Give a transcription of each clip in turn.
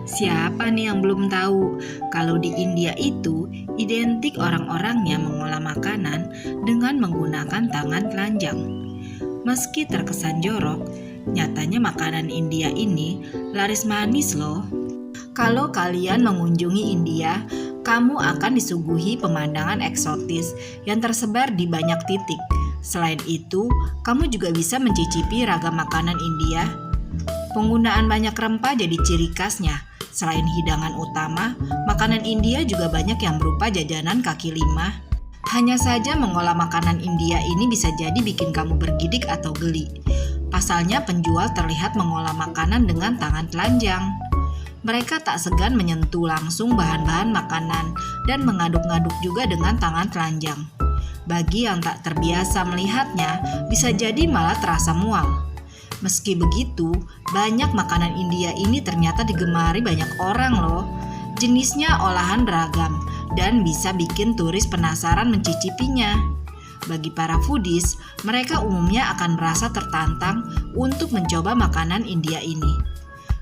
Siapa nih yang belum tahu kalau di India itu identik orang-orangnya mengolah makanan dengan menggunakan tangan telanjang. Meski terkesan jorok, nyatanya makanan India ini laris manis loh. Kalau kalian mengunjungi India, kamu akan disuguhi pemandangan eksotis yang tersebar di banyak titik. Selain itu, kamu juga bisa mencicipi ragam makanan India. Penggunaan banyak rempah jadi ciri khasnya. Selain hidangan utama, makanan India juga banyak yang berupa jajanan kaki lima. Hanya saja mengolah makanan India ini bisa jadi bikin kamu bergidik atau geli. Pasalnya penjual terlihat mengolah makanan dengan tangan telanjang. Mereka tak segan menyentuh langsung bahan-bahan makanan dan mengaduk-ngaduk juga dengan tangan telanjang. Bagi yang tak terbiasa melihatnya, bisa jadi malah terasa mual. Meski begitu, banyak makanan India ini ternyata digemari banyak orang loh. Jenisnya olahan beragam dan bisa bikin turis penasaran mencicipinya. Bagi para foodies, mereka umumnya akan merasa tertantang untuk mencoba makanan India ini.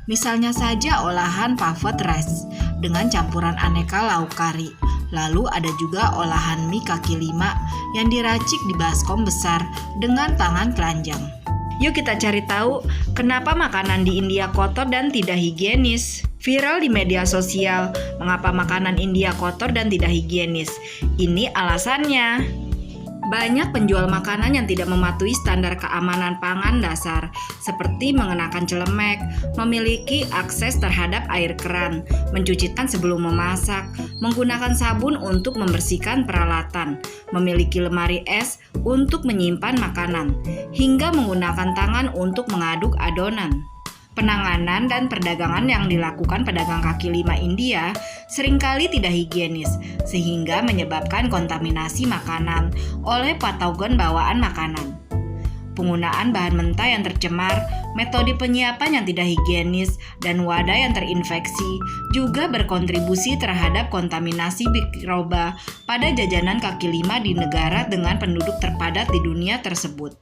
Misalnya saja olahan pavot rice dengan campuran aneka lauk kari. Lalu ada juga olahan mie kaki lima yang diracik di baskom besar dengan tangan telanjang. Yuk kita cari tahu kenapa makanan di India kotor dan tidak higienis. Viral di media sosial, mengapa makanan India kotor dan tidak higienis? Ini alasannya. Banyak penjual makanan yang tidak mematuhi standar keamanan pangan dasar, seperti mengenakan celemek, memiliki akses terhadap air keran, mencuci tangan sebelum memasak, menggunakan sabun untuk membersihkan peralatan, memiliki lemari es untuk menyimpan makanan, hingga menggunakan tangan untuk mengaduk adonan. Penanganan dan perdagangan yang dilakukan pedagang kaki lima India seringkali tidak higienis, sehingga menyebabkan kontaminasi makanan oleh patogen bawaan makanan. Penggunaan bahan mentah yang tercemar, metode penyiapan yang tidak higienis, dan wadah yang terinfeksi juga berkontribusi terhadap kontaminasi mikroba pada jajanan kaki lima di negara dengan penduduk terpadat di dunia tersebut.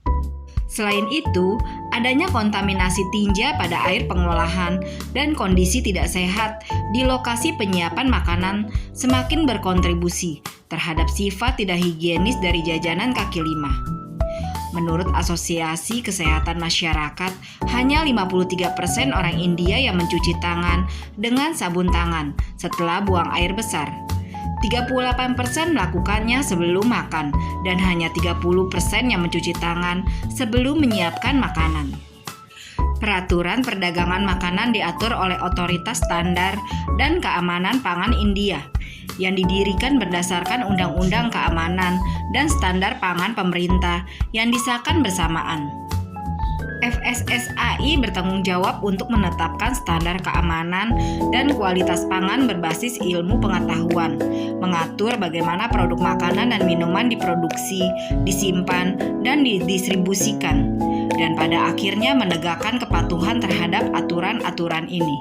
Selain itu, adanya kontaminasi tinja pada air pengolahan dan kondisi tidak sehat di lokasi penyiapan makanan semakin berkontribusi terhadap sifat tidak higienis dari jajanan kaki lima. Menurut Asosiasi Kesehatan Masyarakat, hanya 53% orang India yang mencuci tangan dengan sabun tangan setelah buang air besar. 38% melakukannya sebelum makan dan hanya 30% yang mencuci tangan sebelum menyiapkan makanan. Peraturan perdagangan makanan diatur oleh Otoritas Standar dan Keamanan Pangan India yang didirikan berdasarkan Undang-Undang Keamanan dan Standar Pangan Pemerintah yang disahkan bersamaan. FSSAI bertanggung jawab untuk menetapkan standar keamanan dan kualitas pangan berbasis ilmu pengetahuan, mengatur bagaimana produk makanan dan minuman diproduksi, disimpan, dan didistribusikan, dan pada akhirnya menegakkan kepatuhan terhadap aturan-aturan ini.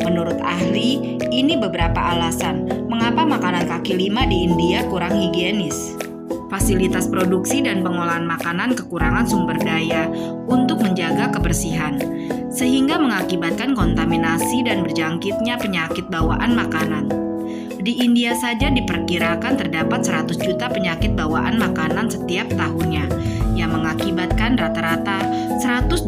Menurut ahli, ini beberapa alasan mengapa makanan kaki lima di India kurang higienis. Fasilitas produksi dan pengolahan makanan kekurangan sumber daya untuk menjaga kebersihan, sehingga mengakibatkan kontaminasi dan berjangkitnya penyakit bawaan makanan. Di India saja diperkirakan terdapat 100 juta penyakit bawaan makanan setiap tahunnya, yang mengakibatkan rata-rata 120.000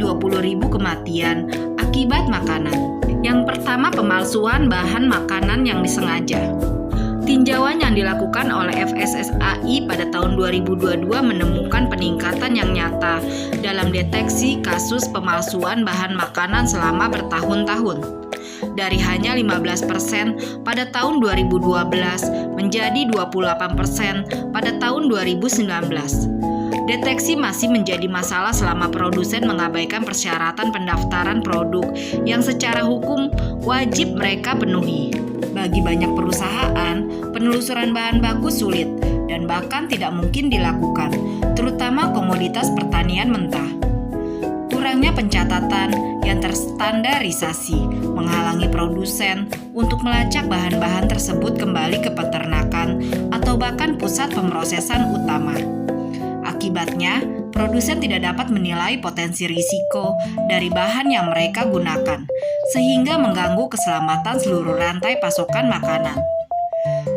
kematian akibat makanan. Yang pertama, pemalsuan bahan makanan yang disengaja. Tinjauan yang dilakukan oleh FSSAI pada tahun 2022 menemukan peningkatan yang nyata dalam deteksi kasus pemalsuan bahan makanan selama bertahun-tahun. Dari hanya 15% pada tahun 2012 menjadi 28% pada tahun 2019. Deteksi masih menjadi masalah selama produsen mengabaikan persyaratan pendaftaran produk yang secara hukum wajib mereka penuhi. Bagi banyak perusahaan, penelusuran bahan baku sulit dan bahkan tidak mungkin dilakukan, terutama komoditas pertanian mentah. Kurangnya pencatatan yang terstandarisasi menghalangi produsen untuk melacak bahan-bahan tersebut kembali ke peternakan atau bahkan pusat pemrosesan utama. Akibatnya, produsen tidak dapat menilai potensi risiko dari bahan yang mereka gunakan, sehingga mengganggu keselamatan seluruh rantai pasokan makanan.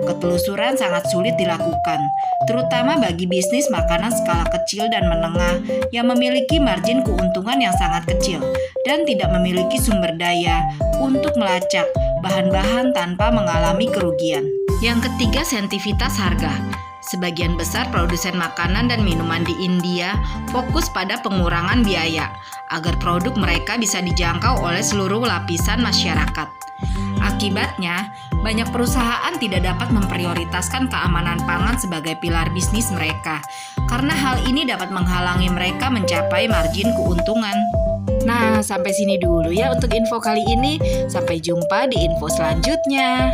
Ketelusuran sangat sulit dilakukan, terutama bagi bisnis makanan skala kecil dan menengah yang memiliki margin keuntungan yang sangat kecil dan tidak memiliki sumber daya untuk melacak bahan-bahan tanpa mengalami kerugian. Yang ketiga, sensitivitas harga. Sebagian besar produsen makanan dan minuman di India fokus pada pengurangan biaya agar produk mereka bisa dijangkau oleh seluruh lapisan masyarakat. Akibatnya, banyak perusahaan tidak dapat memprioritaskan keamanan pangan sebagai pilar bisnis mereka, karena hal ini dapat menghalangi mereka mencapai margin keuntungan. Nah, sampai sini dulu ya untuk info kali ini. Sampai jumpa di info selanjutnya.